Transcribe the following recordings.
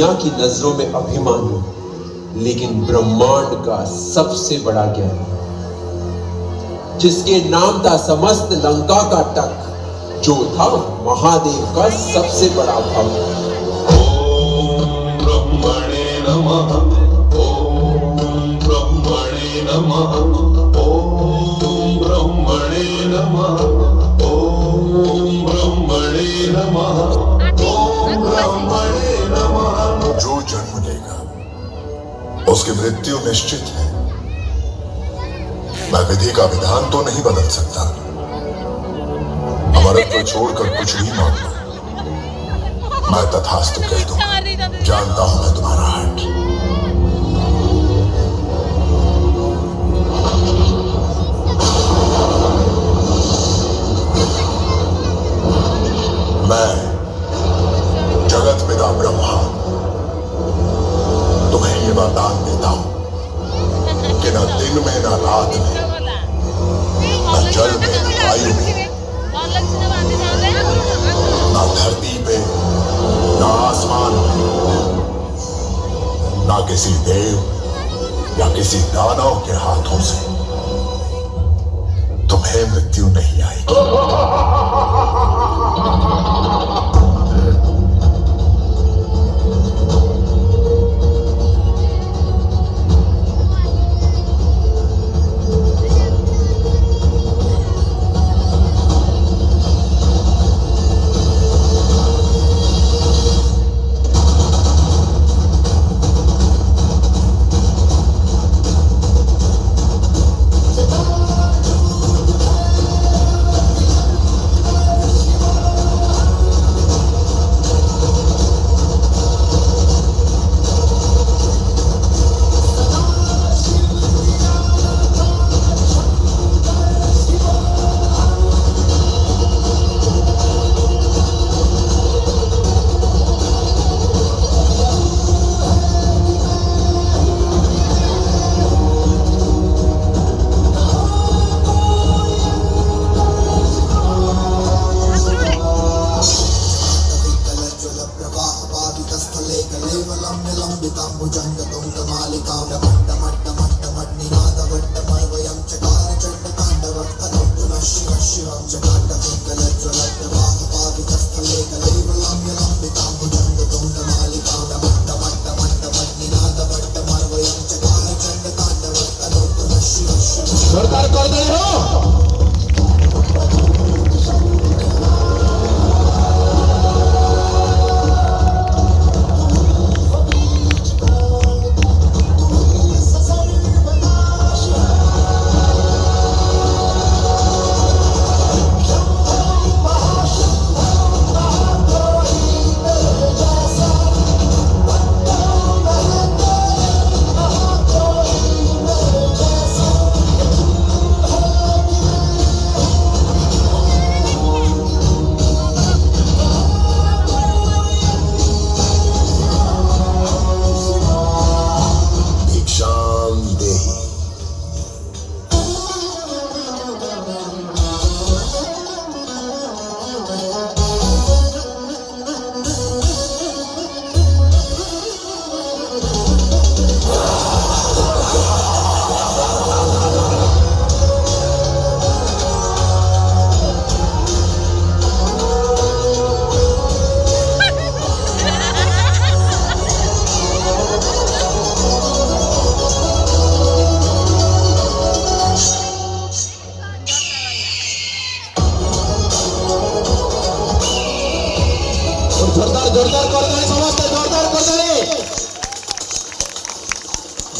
दुनिया की नजरों में अभिमानी, लेकिन ब्रह्मांड का सबसे बड़ा ज्ञानी, जिसके नाम था समस्त लंका का टक, जो था महादेव का सबसे बड़ा भक्त। ओम ब्रह्मणे नमः, ओम ब्रह्मणे नमः, ओम ब्रह्मणे नमः, ओम ब्रह्मणे नमः, ओम ब्रह्मणे नमः। जो जन्म लेगा उसकी मृत्यु निश्चित है। मैं विधि का विधान तो नहीं बदल सकता, अमरत्व छोड़कर कुछ भी मांग लो, मैं तथास्तु कह दूंगा। जानता हूं मैं तुम्हारा हट। मैं जगत पिता ब्रह्मा तुम्हें ये वरदान देता हूं कि न दिन में न रात में, न जल में न वायु में, ना धरती पे ना आसमान में, ना किसी देव या किसी दानव के हाथों से तुम्हें मृत्यु नहीं आएगी।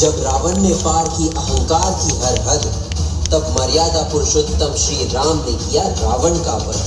जब रावण ने पार की अहंकार की हर हद, तब मर्यादा पुरुषोत्तम श्री राम ने किया रावण का वध।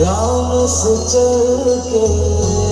राम से चल के